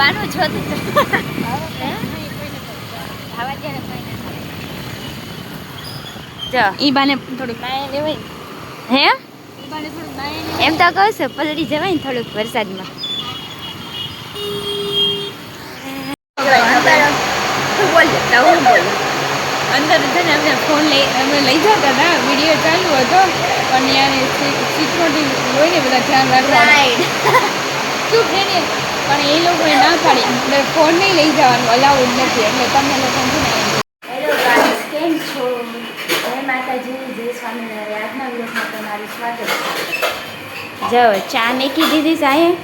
બાનું જોતું ખાવા દે ને જો ઈ બાને થોડુંક નાયા લેવાય હે ઈ બાને થોડુંક નાયા એમ તો કહું છું પલળી જવાય ને થોડુંક વરસાદમાં અંદર છે ને અમે ફોન અમે લઈ જતા હતા વિડીયો ચાલુ હતો પણ યાર સિક્યોરિટી હોય ને બધા ધ્યાન રાખવા શું છે ને પણ એ લોકોએ ના પાડી અંદર ફોન નહીં લઈ જવાનું અલાઉડ નથી એટલે તમે લોકો છે ને હેલો ગાઈસ કેમ છો જય માતાજી જય સ્વામિનારાયણ આજના વિડીયોમાં તમારું સ્વાગત છે જો ચા મેકી દીધી સાહેબ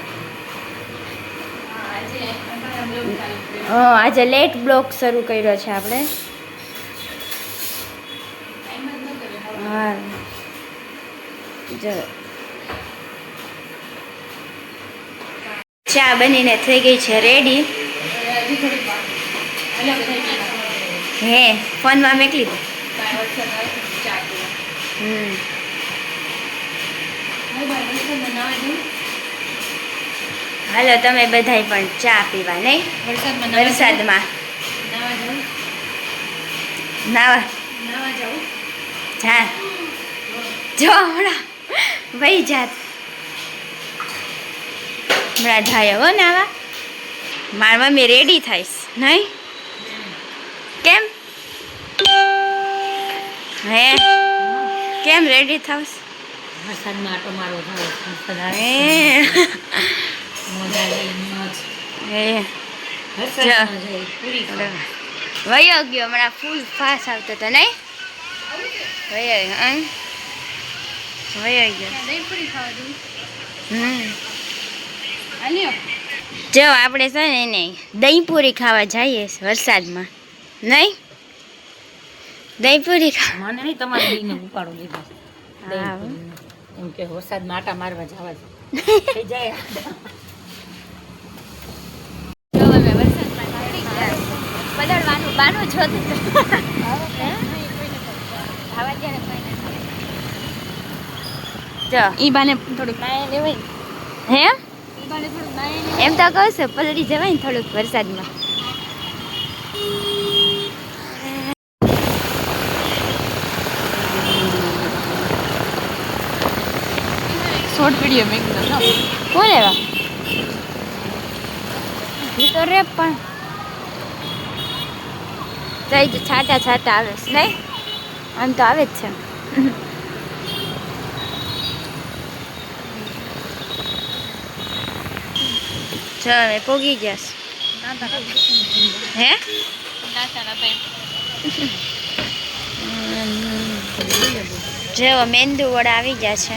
આજે લેટ બ્લોગ શરૂ કર્યો છે આપણે હા જો ચા બનીને થઈ ગઈ છે રેડી હે ફોનમાં મેકલી દે હાલો તમે બધાય પણ ચા પીવા નહીં વરસાદમાં નાવા જા જો હમણાં વહી જાત હમણાં જાય હો નાવા મારી મમ્મી રેડી થઈશ નહીં કેમ હે કેમ રેડી થઈશ વરસાદમાં આટો મારો વયો ગયો હમણાં ફૂલ ફાસ આવતો હતો નહીં વયો ગયો જો આપણે છે ને એને દહીં પૂરી ખાવા જઈએ વરસાદમાં નહીં દહીં પૂરી મને નહીં તમારે દહીંને ઉપાડો લીધો એમ કે વરસાદમાં આટા મારવા જવા થઈ જાય પલળવાનું બાનું જોતું ખાવા દે ને જો ઈ બાને થોડુંક નાયા લેવાય હે ઈ બાને થોડુંક નાયા એમ તો કહું છું પલળી જવાય ને થોડુંક વરસાદમાં શોર્ટ વિડીયો મેં કોણ લેવા એ તો રે પણ જઈ જ છાટા છાટા આવે છે નહીં આમ તો આવે જ છે ચાલ હવે પોગી ગયા હે જેવો મેંદુ વડા આવી ગયા છે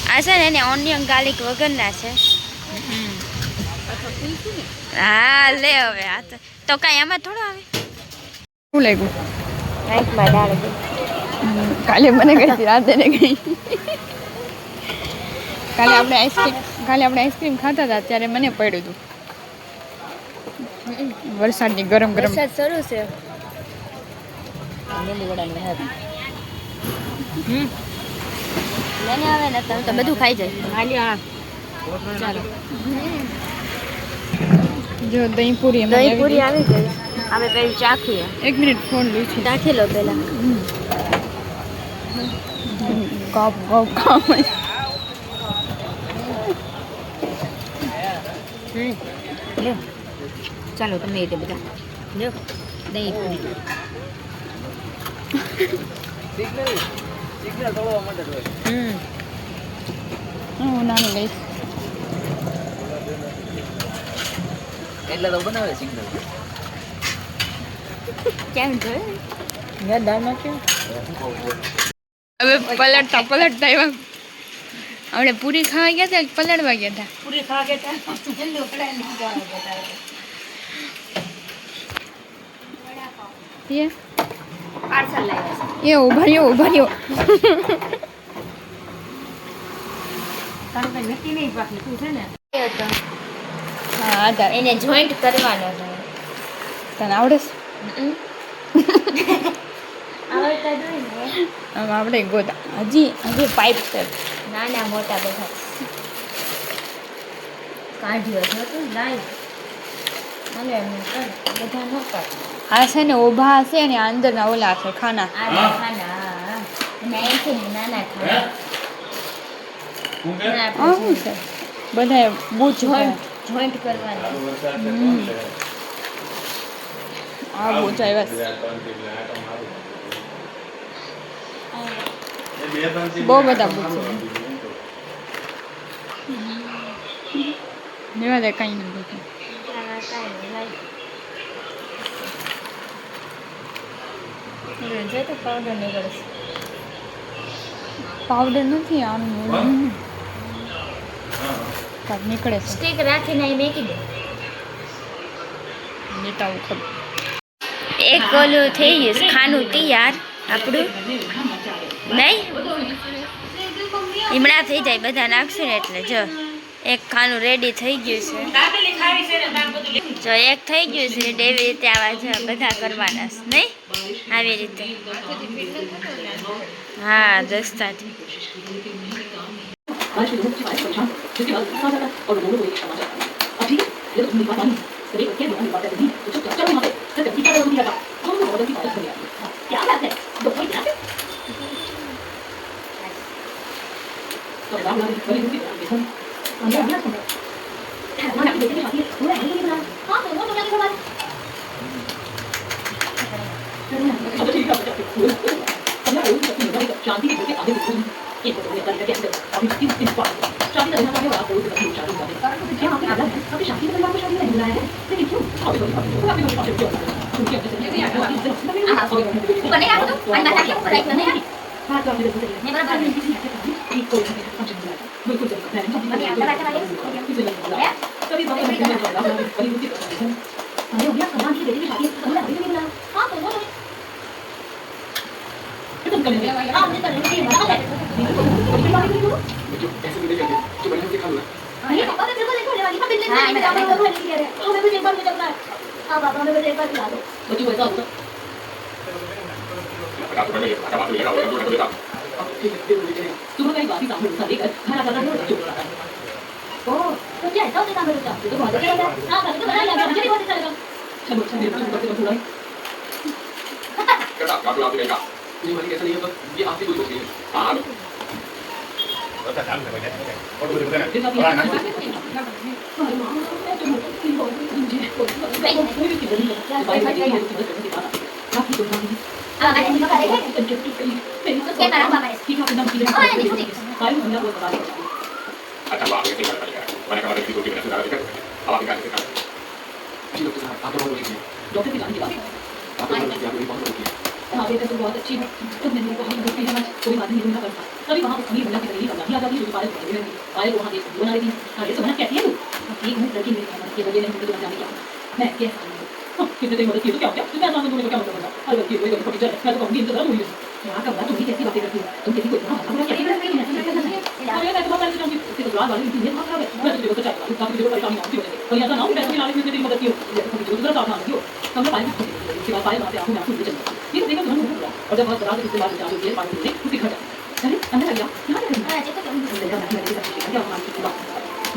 આ છે ને એને ઓનિયન ગાર્લિક વગરના છે હા લે હવે આ તો કાંઈ આમાં થોડું આવે શું લાગ્યું આંખમાં ડાળ કાલે મને ગઈ હતી રાતે ને ગઈ કાલે આપણે આઈસ્ક્રીમ ખાતા હતા ત્યારે મને પડ્યું હતું વરસાદની ગરમ ગરમ વરસાદ શરૂ છે લઈને આવે ને તમે તો બધું ખાઈ જાય ચાલો જો દહીં પૂરી આવી ગઈ અમે પેલી ચાખીએ 1 મિનિટ ફોન લઉં છું ચાખી લો પેલા કાપ લ્યો ચાલો તમે એ બધા લ્યો દહીં પૂરી હું નાનું લઈશ એટલે તો બનાવે સિગ્નલ કેમ જોયું મેં દાળમાં કેવું હવે પલટતા એવા આપણે પૂરી ખાવા ગયા હતા પલળવા ગયા હતા પૂરી ખાવા ગયા જલ્દી ઉકળાઈને પાર્સલ લાવ્યા એ ઉભા રહ્યો તારું કઈ નક્કી નહીં બાકી તું છે ને હા હતા એને જોઈન્ટ કરવાનો છે તને આવડે છે? આવડતા જોઈએ ને આમ આપણે ગોતા હજી પાઇપ છે નાના મોટા બધા કાઢ્યો છે તો લાઈવ હાલે એમને કર બધા ન કાઢ આ છે ને ઊભા હશે ને અંદરના ઓલા છે ખાના આ ખાના અને અહીંથી નાના ખાના અને આ આપણે શું છે બધા બૂચ જોઈન્ટ કરવાના આ બૂચ આવ્યા છે. બહુ બધા બૂચ છે લેવા દે કઈ નથી દેખાતું. જો તો પાવડર નીકળે છે પાવડર નથી આનું ઓલું ને. કાંઈક નીકળે છે સ્ટીક રાખીને અહીં મેકી દે લેતા આવું ખબર. એક ઓલું થઈ ગયું છે ખાનું તૈયાર આપણું નહીં ઈમડા થઈ જાય બધા નાખશું ને એટલે જો એક ખાનું રેડી થઈ ગયું છે જો એક થઈ ગયું છે એવી રીતે આવા જો બધા કરવાના છે નહીં આવી રીતે હા દસ્તાથી आज के लोगों की बात परेशान जिसके बाद गुस्सा आ जाता है और वो बोलो एक समाचार अब ठीक है ये तो तुम्हारी बात मानी सभी क्या लोगों बात करनी तो चुप चलो वहां पे सर जब टीका दिया था हम लोग बहुत की बात कर रहे हैं क्या बात है दो कोई क्या तो राम नाम बड़ी होती है हम ये क्या सुन रहे हैं ना देखने बाकी पूरा है नहीं बना हां तो वो तो जाके सवाल अब ठीक है हमने कोई शांति के होके आगे बढ़ो ये तो ये करके अंदर अभी इस बात शादी करना चाहिए आप कोई भी शादी करते हैं क्या आपके आदत है आपकी शादी करने वाले शादी नहीं बुलाया है लेकिन क्यों आप लोग आपके पास क्यों क्योंकि आप जैसे ऊपर नहीं आया तो अंदर जाके ऊपर लाइट नहीं आया हां तो आप लोग नहीं बराबर नहीं ठीक कोई फंक्शन बुलाया बिल्कुल जरूर मैं अभी अंदर आके लगे कभी बात नहीं करना बड़ी होती है अरे भैया सलाम की बेटी की शादी करना अभी नहीं बुलाया हां तो वो तुम कर लेंगे हां हमने कर लेंगे बराबर है ऐसे भी नहीं करते जो बढ़िया से खा लो ये पापा ने बिल्कुल देखो वाली पापा बिल्कुल नहीं बता रहा हूं नहीं कह रहे हमें भी एक बार मुझे बुलाया हां पापा हमें भी एक बार बुला दो बच्चों को ऐसा होता सुबह का ही बाकी सामने उठा लेकर घर आ जाता है और चुप रहता है ओ तो क्या ऐसा होता है बेटा तो बहुत अच्छा लगा हां तो बना लिया मुझे भी बहुत अच्छा लगा चलो अच्छा मेरे को करते थोड़ा ये वाली कैसा नहीं है बस ये आपकी कोई सोच नहीं है हां डॉक्टर की जाने के बाद हमारे तो बहुत अच्छी है तो मैंने को हम देखते हैं कोई बात नहीं होना करता कभी वहां अपनी बंदा की तरीके करना ही आजादी जो पाले पड़े हैं पाले वहां देख बना रही अरे तो मैं कहती है तू ठीक है लड़की मेरे के बदले नहीं मुझे जाने क्या मैं कैसे कितने दिन मदद की तो क्या क्या मैं सामने बोलने को क्या मतलब है अरे ये कोई पटी मैं तो कहूंगी इंतजार हुई है यहां का तुम भी कैसी बातें करती हो तुम किसी को इतना हंसा क्या कर रही है अरे मैं तो बात करती हूं कि तो रात वाली चीजें बहुत खराब है मैं तो देखो चाहता हूं काफी जो परेशानी होती है और या ना पैसे की लालच में तेरी मदद की हो जैसे कभी जरूरत साथ ना हो हम लोग पाए इसके बाद पाए बातें आंखों में आंसू ले चलते ये तो देखो तुम और जब बहुत रात के बाद जाओ ये पानी से उसके घर जाओ अरे अंदर आ गया यहां क्या हां देखो तुम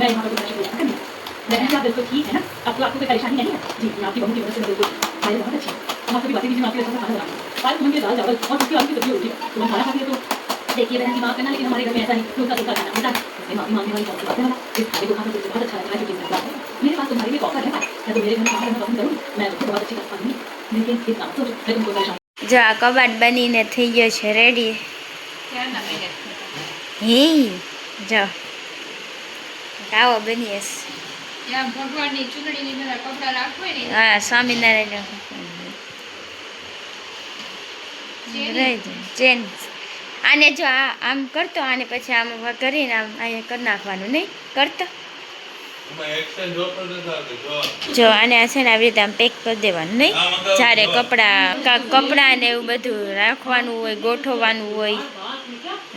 मैं यहां पर कुछ बोल करनी मैं क्या बिल्कुल ठीक है ना आपको कोई परेशानी नहीं है जी आपकी बहू की वजह से बिल्कुल खाई बहुत अच्छी हम आपकी बातें कीजिए आपके लिए खाना बनाना आज तुम ये दाल चावल और उसकी आलू की सब्जी होती है तुम खाना खाती है तो देखिए बहन की माफ करना लेकिन हमारे घर में ऐसा नहीं लोग का खाना होता है इसलिए माफी मांगने वाली कौन सी बात है इस खाने को खाना मुझे बहुत अच्छा लग रहा है क्योंकि मेरे पास तुम्हारे लिए ऑफर है मैं तो मेरे घर में काम करना पसंद करूँ मैं उसको बहुत अच्छी कर पाऊंगी लेकिन एक काम तो मैं तुमको परेशान જો આ કબાટ બનીને થઈ ગયો છે રેડી હે જો કાવો બનીએ ત્યાં ભગવાનની ચૂંટણીની બધા કપડાં રાખવું હોય ને હા સ્વામિનારાયણ ચેન આને જો આમ કરતો આને પછી આમ કરીને આમ અહીંયા કરી નાખવાનું નહીં કરતો જો આને છે ને આવી રીતે આમ પેક કરી દેવાનું નહીં જ્યારે કપડાં ને એવું બધું રાખવાનું હોય ગોઠવવાનું હોય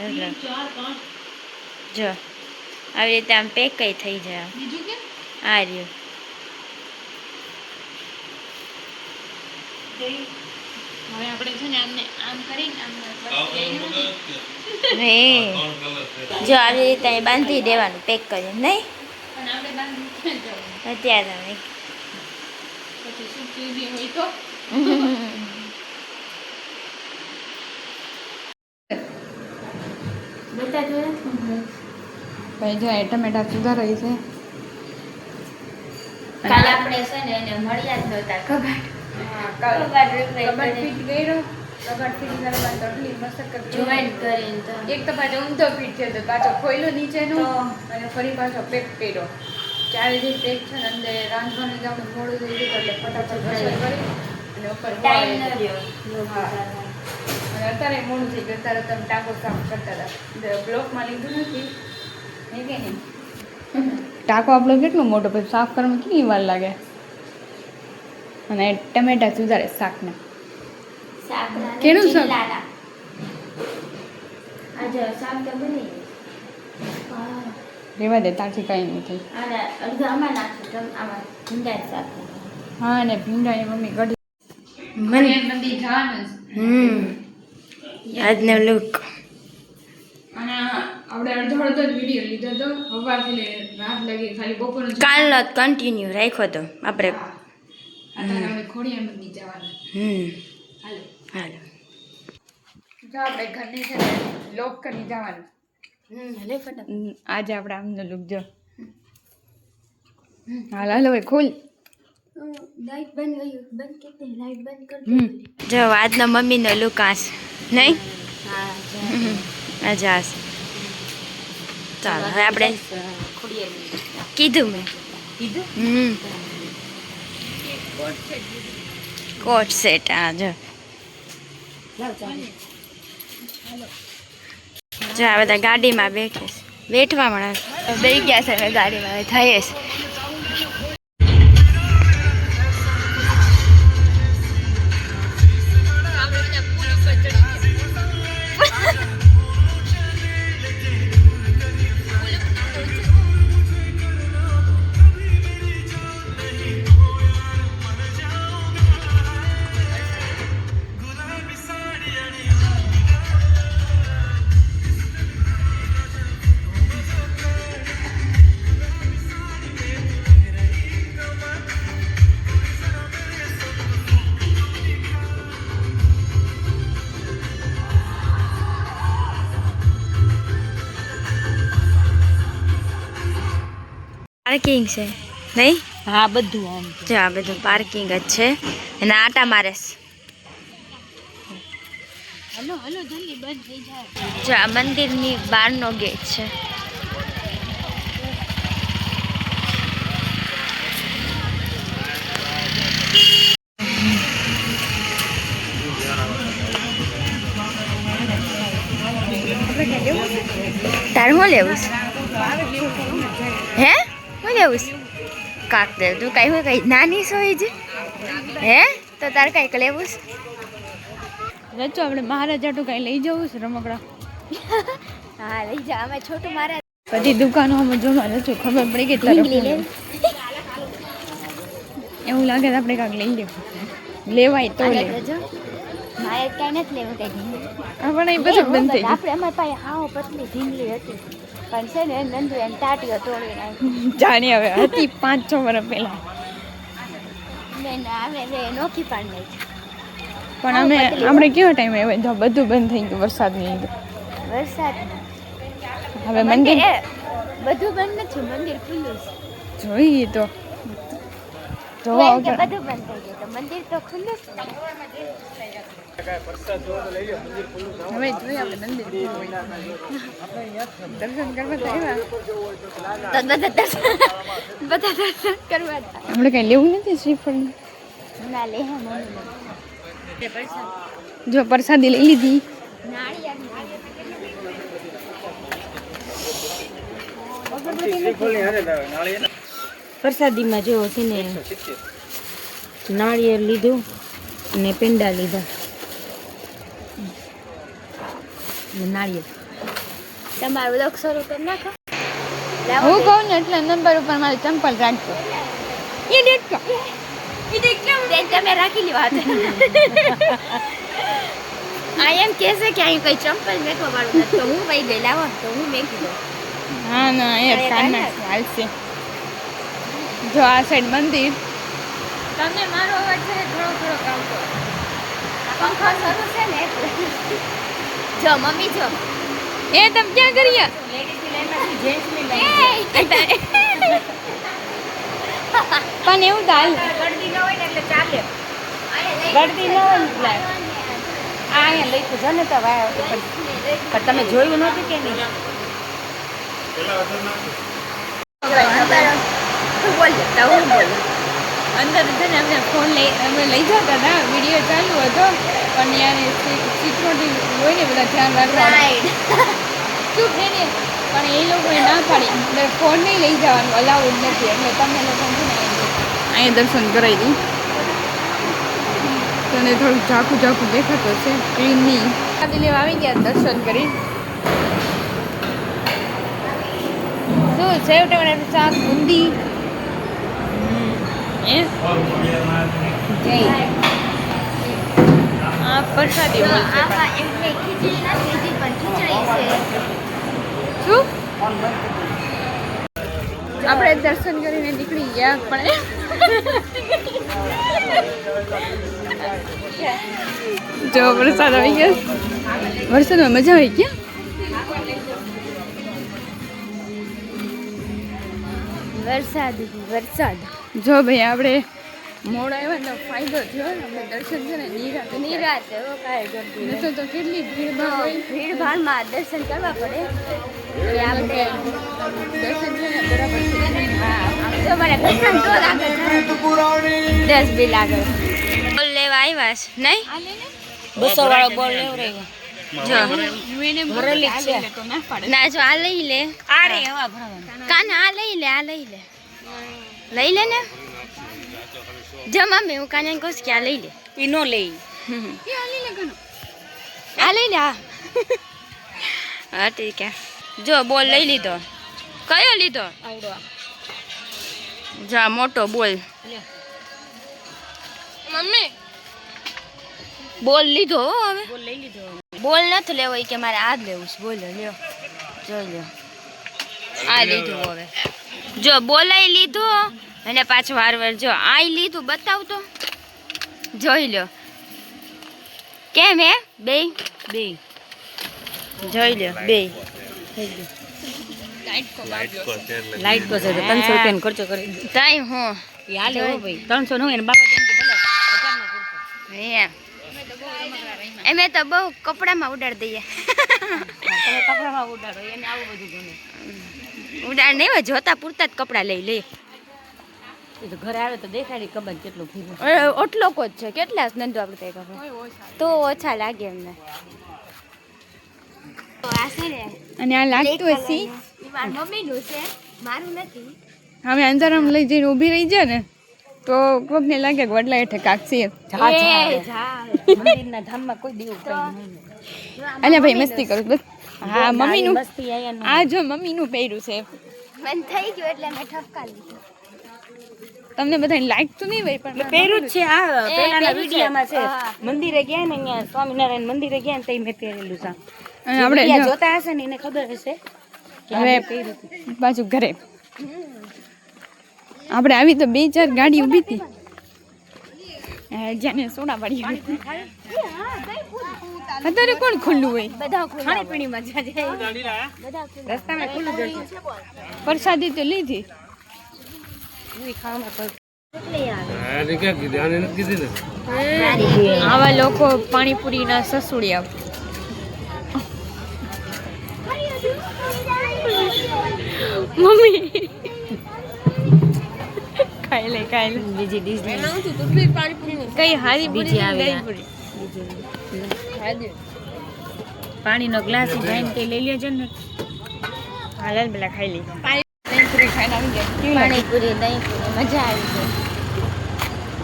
એટલે જો આવી રીતે આમ પેક થઈ જાય બીજું કે આ રહ્યું હવે આપણે છે ને આમને આમ કરીને આમ જો આવી રીતે અહીં બાંધી દેવાનું પેક કરીને નહીં પણ આપણે બાંધી ક્યાં જવું અત્યારે તમે પછી શું પીવી હોય તો બેટા જોયા ભાઈ જો ટમેટા સુધારાય છે કાલ આપણે છે ને એને મળ્યા જ નહોતા કબાટ કબાટ repair કબાટ કરી. ફિટ કર્યો કબાટ ફિટ કરવા તો આટલી મસ્ત Joint કરીને તો. એક તો પાછો ઊંધો ફિટ થયો તો પાછો ખોયલો નીચેનો તો. અને ફરી પાછો પેક કર્યો ચારે જે પેક છે ને અંદર રાંધવાનું જવાનું મોડું થઈ ગયું એટલે ફટાફટ રસોઈ કરી અને ઉપર ટાઈમ ન વાળે. રહ્યો હા. અને અત્યારે મોડું થઈ ગયું અત્યારે તમે ટાંકો સાફ કરતા હતા બ્લોકમાં લીધું નથી હે કે નહીં ટાંકો આપણો કેટલો મોટો પછી સાફ કરવામાં કેટલી વાર લાગે અને ટમેટા સુધારે શાકના શાકના ને કેનું શાક? ચીલાના. આજે શાક તો બની ગયું. હા. રેવા દે તારથી કાંઈ નહીં થઈ અને અડધું આમાં નાખશું તમ આમાં ભીંડા જ શાક નાખવાનું. હા અને ભીંડાની મમ્મી કઢી મને મંદિર જવાનું આજનો લુક અને આપણે અડધો અડધો જ વિડીયો લીધો હતો સવારથી લઈને રાત લગી ખાલી બપોરનો જ. કાલનો કન્ટિન્યુ રાખ્યો તો આપણે અત્યારે હવે ખોડિયાર મંદિર જવાનું હાલો હાલો જો આપણે ઘરની છે ને લોક કરી જવાનું ભલે ફટાફટ આજે આપણે આમનો લુક જો હાલ હાલ હવે ખોલ લાઈટ બંધ ગયું બંધ કે લાઈટ બંધ કરી જો આજનો મમ્મીનો લુક આસ નહીં આજે આસ ચાલો હવે આપણે કીધું મેં કોટ સેટ આ જો જો આ બધા ગાડીમાં બેઠે છે બેઠવા મળે બેસી ગયા છે હવે ગાડીમાં હવે થઈએ છે પાર્કિંગ છે નહીં હા બધું આમ જો આ બધું પાર્કિંગ જ છે અને આટા મારે છે હલો હલો જલ્દી બંધ થઈ જાય જો આ મંદિરની બહારનો ગેટ છે તારે શું લેવું છે હે શું લેવું છે કાક દે તું કઈ હોય કઈ નાની સોઈ છે હે તો તારે કઈક લેવું છે રચો આપણે મહારાજા ટુ કઈ લઈ જવું છે રમકડા હા લઈ જા અમે છોટું મારા બધી દુકાનોમાં જોવા રચો ખબર પડી કે તારે ઢીંગલી લે એવું લાગે તો આપણે કાંઈક લઈ લેવું લેવાય તો લે જો મારે કઈ નથી લેવું કઈ પણ એ બધું બંધ થઈ ગયું આપણે અમારી પાસે હાવ પતલી ઢીંગલી હતી પણ છે ને નંદુ એમ ટાટીઓ તોડી નાખી જાણી હવે હતી 5-6 વર્ષ પહેલા મેં અમે નોખી પાડ નાખી પણ અમે આપણે કેવો ટાઈમ આવ્યો તો બધું બંધ થઈ ગયું વરસાદની લીધે વરસાદ હવે મંદિર બધું બંધ નથી મંદિર ખુલ્લું છે જોઈએ તો જોવા એમ કે વગર બધું બંધ થઈ ગયું તો મંદિર તો ખુલ્લું છે હવે જોઈએ આપણે મંદિર કેવું હોય. દર્શન કરવા તો આવ્યા તો બધા દર્શન કરવા હતા આપણે કઈ લેવું નથી શ્રીફળ ના લે હા મમ્મી જો પ્રસાદી લઈ લીધી પ્રસાદીમાં જો છે ને નાળિયેર લીધું અને પેંડા લીધા અને નાળિયેર તમારું લોક શરૂ કરી નાખો હું કહું ને એટલે નંબર ઉપર મારી ચંપલ રાખજો એ દેખો બેન તમે રાખી લ્યો હાથે આ એમ કહેશે કે અહીં કઈ ચંપલ મેકવા વાળું નથી તો હું વહી ગઈ લાવો તો હું મેકી દઉં હા ના એ અરે કાન કાન હાલશે જો આ સાઈડ મંદિર. તમને મારો અવાજ છે ને થોડો થોડો આવતો. પંખો શરૂ છે ને એટલે. જો મમ્મી જો એ તમે ક્યાં કરીએ? પણ એવું તો હાલ ગળદી ન હોય ને એટલે ચાલે. ગળદી ન હોય ને એટલે. આ અહીંયા લઈ તો ને તો પણ તમે જોયું નહોતું કે નહીં? અંદર છે ને અમે ફોન અમે લઈ જતા હતા, વિડીયો ચાલુ હતો પણ યાર સિક્યોરિટી હોય ને બધા ધ્યાન રાખવાનું શું છે ને, પણ એ લોકોએ ના પાડી એટલે ફોન નહીં લઈ જવાનું અલાઉડ નથી, એટલે તમે લોકો છે ને અહીંયા દર્શન કરાવી દઉં. તને થોડુંક ઝાખું ઝાખું દેખાતો છે ક્લીન નહીં. લેવા આવી ગયા દર્શન કરી. શું સેવ ટમેટાનું શાક, બુંદી આ પ્રસાદી મળશે. શું આપણે દર્શન કરીને નીકળી ગયા પણ જો વરસાદ આવી ગયો. વરસાદમાં મજા આવી ગયા. વરસાદ જો ભાઈ આપણે મોડા આવ્યા તો ફાયદો થયો. આપણે દર્શન છે ને નિરાતે તો કેટલી ભીડભાડ હોય. ભીડભાડમાં દર્શન કરવા પડે. આપણે દર્શન છે ને બરાબર દસ બી લાગે. બોલ લેવા આવ્યા છે નહીં? 200 વાળો બોલ લેવરાયો. જો ભરેલી જ છે. ના જો આ લઈ લે. આ રે હવા ભરવાનું. કાના આ લઈ લે લઈ લે ને. જો મમ્મી હું કાને કહું કે આ લઈ લે. ઈ નો લઈ. આ લઈ લે. હા ઠીક છે. જો બોલ લઈ લીધો. કયો લીધો? આવડો. જા મોટો બોલ. મમ્મી બોલ લીધો હો હવે. બોલ લઈ લીધો. બોલ નથી લેવો ઈ કે મારે આ જ લેવું છે. બોલ લ્યો જોઈ લ્યો. આ લીધું હવે. જો બોલાઈ લીધો અને પાછું વારવાર જો આઈ લીધું બતાવ તો જોઈ લ્યો. કેમ હે બે જોઈ લ્યો બે. લાઈટ કો છે 300 રૂપિયાનો ખર્ચો કરી દે. ટાઈમ હું ઈ હાલે હો ભાઈ. 300 નો એને બાપા તેમ કે ભલે 1000 નો ખર્ચો. એમ એમે તો બહુ કપડામાં ઉડાડી દઈએ. તમે કપડામાં ઉડાડો એને આવું બધું ગમે. ઉડાડ નહીં હોય જોતા પૂરતા જ કપડાં લઈ લે. એ તો ઘરે આવે તો દેખાડી કબન કેટલું ફીરું. ઓટલો જ છે. કેટલા નંદુ આપણે કઈ ખબર તો ઓછા લાગે એમને. તો આ છે ને અને આ લાગતું હશે મારી મમ્મીનું છે મારું નથી. અમે અંધારામાં લઈ જઈને ઊભી રહી જાય ને તો કોકને લાગે કે વડલા હેઠે કાક છે. મંદિરના ધામમાં કોઈ દેવું કઈ નહીં. અલ્યા ભાઈ મસ્તી કરું બસ. હા મમ્મીનું મસ્તી આયા આ જો મમ્મીનું પહેર્યું છે. મને થઈ ગયું એટલે મેં ઠપકા લીધું. તમને બધાને લાઈક તો નહીં હોય પણ પહેર્યું જ છે. આ પહેલાના પહેર્યું છે. વિડીયોમાં છે. હા. મંદિરે ગયા ને અહીંયા સ્વામિનારાયણ મંદિરે ગયા ને તઈ મેં પહેરેલું છે. અને આપણે વિડીયો જો જોતા હશે ને એને ખબર હશે કે હવે આ પહેર્યું હતું. પાછું ઘરે આપણે આવી તો 2-4 ગાડી ઊભી હતી જ્યાંને સોના પડી અત્યારે કોણ ખુલ્લું હોય? બધા ખાણીપીણીમાં રસ્તામાં ખુલ્લું જ હશે. પ્રસાદી તો લીધી. ઈ ખાવામાં આવા લોકો પાણીપુરીના સસુડિયા. મમ્મી ખાઈ લે બીજી ડીશ કઈ હારી બીજી આવી આ. પૂરી પાણીનો ગ્લાસ ભાઈને કઈ લઈ લેજો ને. હાલ પેલા ખાઈ લે. પાણીપુરી ખાઈને આવી ગયા. કેવી લાગી? પાણીપુરી દહીં પૂરી મજા આવી ગઈ.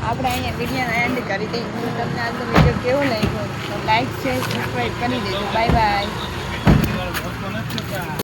આપણે અહીંયા વિડીયોનો એન્ડ કરી દઈએ. તમને આજનો વિડીયો કેવો લાગ્યો તો લાઈક શેર સબસ્ક્રાઈબ કરી દેજો. Bye bye.